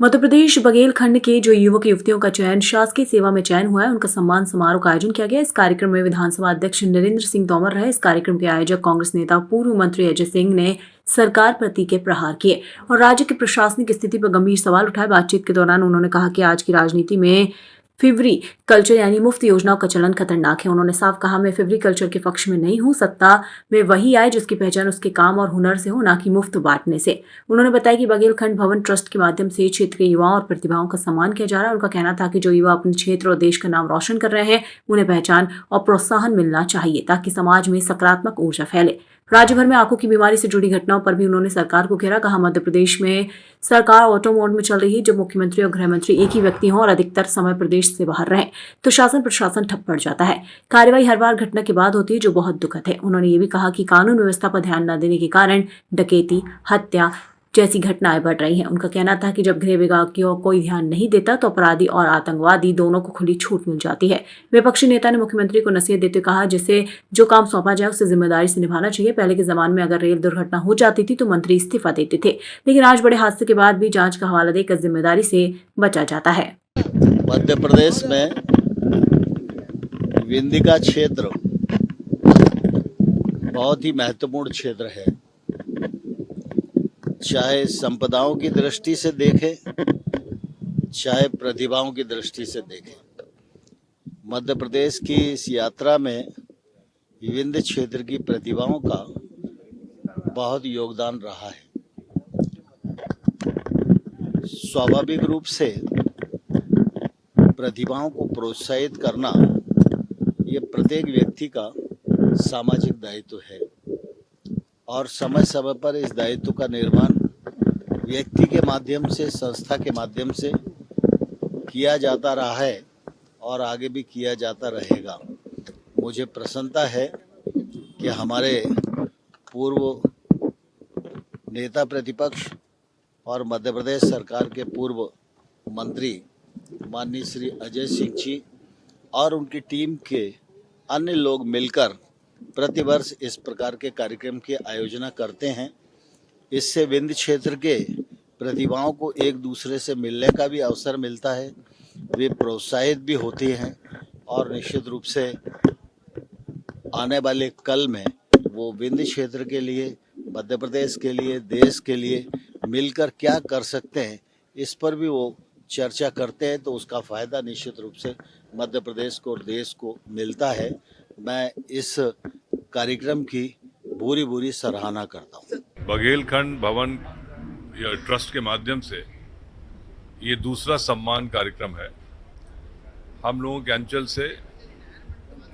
मध्य प्रदेश बघेलखंड के जो युवक युवतियों का चयन शासकीय सेवा में चयन हुआ है, उनका सम्मान समारोह का आयोजन किया गया। इस कार्यक्रम में विधानसभा अध्यक्ष नरेंद्र सिंह तोमर रहे। इस कार्यक्रम के आयोजक कांग्रेस नेता पूर्व मंत्री अजय सिंह ने सरकार पर तीखे प्रहार किए और राज्य की प्रशासनिक स्थिति पर गंभीर सवाल उठाए। बातचीत के दौरान उन्होंने कहा कि आज की राजनीति में फिवरी कल्चर यानी मुफ्त योजनाओं का चलन खतरनाक है। उन्होंने साफ कहा, मैं फिवरी कल्चर के पक्ष में नहीं हूं। सत्ता में वही आए जिसकी पहचान उसके काम और हुनर से हो, ना कि मुफ्त बांटने से। उन्होंने बताया कि बघेलखंड भवन ट्रस्ट के माध्यम से क्षेत्र के युवाओं और प्रतिभाओं का सम्मान किया जा रहा है। उनका कहना था कि जो युवा अपने क्षेत्र और देश का नाम रोशन कर रहे हैं, उन्हें पहचान और प्रोत्साहन मिलना चाहिए ताकि समाज में सकारात्मक ऊर्जा फैले। राज्य भर में आंखों की बीमारी से जुड़ी घटनाओं पर भी उन्होंने सरकार को घेरा। कहा, मध्य प्रदेश में सरकार ऑटो मोड में चल रही है। जब मुख्यमंत्री और गृह मंत्री एक ही व्यक्ति हों और अधिकतर समय प्रदेश से बाहर रहें तो शासन प्रशासन ठप पड़ जाता है। कार्रवाई हर बार घटना के बाद होती है, जो बहुत दुखद है। उन्होंने ये भी कहा कि कानून व्यवस्था पर ध्यान न देने के कारण डकैती, हत्या जैसी घटनाएं बढ़ रही हैं। उनका कहना था कि जब गृह विभाग की ओर कोई ध्यान नहीं देता तो अपराधी और आतंकवादी दोनों को खुली छूट मिल जाती है। विपक्षी नेता ने मुख्यमंत्री को नसीहत देते कहा, जिसे जो काम सौंपा जाए उसे जिम्मेदारी से निभाना चाहिए। पहले के जमाने में अगर रेल दुर्घटना हो जाती थी तो मंत्री इस्तीफा देते थे, लेकिन आज बड़े हादसे के बाद भी जांच का हवाला देकर जिम्मेदारी से बचा जाता है। मध्य प्रदेश में विंध्य क्षेत्र बहुत ही महत्वपूर्ण क्षेत्र है। चाहे संपदाओं की दृष्टि से देखें, चाहे प्रतिभाओं की दृष्टि से देखें, मध्य प्रदेश की इस यात्रा में विंध्य क्षेत्र की प्रतिभाओं का बहुत योगदान रहा है। स्वाभाविक रूप से प्रतिभाओं को प्रोत्साहित करना ये प्रत्येक व्यक्ति का सामाजिक दायित्व है और समय समय पर इस दायित्व का निर्वहन व्यक्ति के माध्यम से, संस्था के माध्यम से किया जाता रहा है और आगे भी किया जाता रहेगा। मुझे प्रसन्नता है कि हमारे पूर्व नेता प्रतिपक्ष और मध्य प्रदेश सरकार के पूर्व मंत्री माननीय श्री अजय सिंह जी और उनकी टीम के अन्य लोग मिलकर प्रतिवर्ष इस प्रकार के कार्यक्रम की आयोजना करते हैं। इससे विंध्य क्षेत्र के प्रतिभाओं को एक दूसरे से मिलने का भी अवसर मिलता है, वे प्रोत्साहित भी होते हैं और निश्चित रूप से आने वाले कल में वो विंध्य क्षेत्र के लिए, मध्य प्रदेश के लिए, देश के लिए मिलकर क्या कर सकते हैं, इस पर भी वो चर्चा करते हैं। तो उसका फ़ायदा निश्चित रूप से मध्य प्रदेश को और देश को मिलता है। मैं इस कार्यक्रम की पूरी सराहना करता हूँ। बघेलखंड भवन या ट्रस्ट के माध्यम से ये दूसरा सम्मान कार्यक्रम है। हम लोगों के अंचल से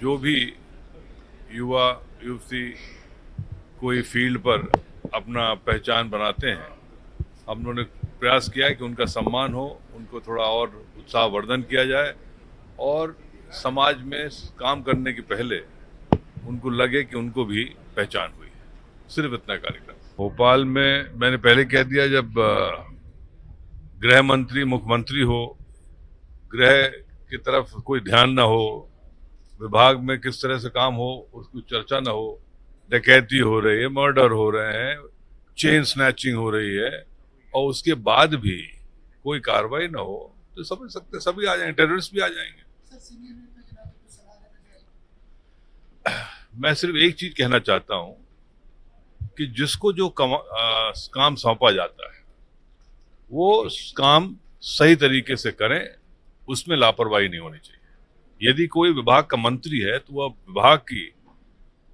जो भी युवा युवती कोई फील्ड पर अपना पहचान बनाते हैं, हम लोगों ने प्रयास किया है कि उनका सम्मान हो, उनको थोड़ा और उत्साहवर्धन किया जाए और समाज में काम करने के पहले उनको लगे कि उनको भी पहचान हुई है। सिर्फ इतना कार्यक्रम। भोपाल में मैंने पहले कह दिया, जब गृह मंत्री मुख्यमंत्री हो, गृह की तरफ कोई ध्यान ना हो, विभाग में किस तरह से काम हो उसकी चर्चा ना हो, डकैती हो रही है, मर्डर हो रहे हैं, चेन स्नैचिंग हो रही है और उसके बाद भी कोई कार्रवाई ना हो, तो समझ सकते सभी आ जाएंगे, टेररिस्ट भी आ जाएंगे। मैं सिर्फ एक चीज कहना चाहता हूं कि जिसको जो काम सौंपा जाता है वो काम सही तरीके से करें, उसमें लापरवाही नहीं होनी चाहिए। यदि कोई विभाग का मंत्री है तो वह विभाग की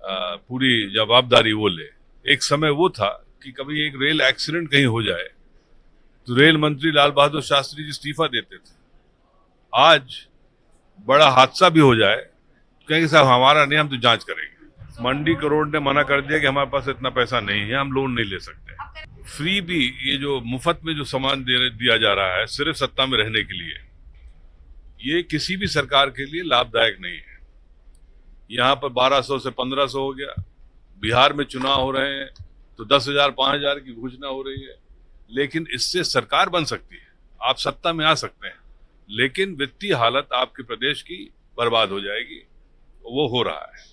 पूरी जवाबदारी वो ले। एक समय वो था कि कभी एक रेल एक्सीडेंट कहीं हो जाए तो रेल मंत्री लाल बहादुर शास्त्री जी इस्तीफा देते थे। आज बड़ा हादसा भी हो जाए तो कहेंगे साहब हमारा नहीं, हम तो जांच करेंगे। मंडी करोड़ ने मना कर दिया कि हमारे पास इतना पैसा नहीं है, हम लोन नहीं ले सकते। फ्री भी ये जो मुफ्त में जो सामान दिया जा रहा है सिर्फ सत्ता में रहने के लिए, ये किसी भी सरकार के लिए लाभदायक नहीं है। यहाँ पर 1200 से 1500 हो गया, बिहार में चुनाव हो रहे हैं तो 10,000 5,000 की घोषणा हो रही है। लेकिन इससे सरकार बन सकती है, आप सत्ता में आ सकते हैं, लेकिन वित्तीय हालत आपके प्रदेश की बर्बाद हो जाएगी। वो हो रहा है।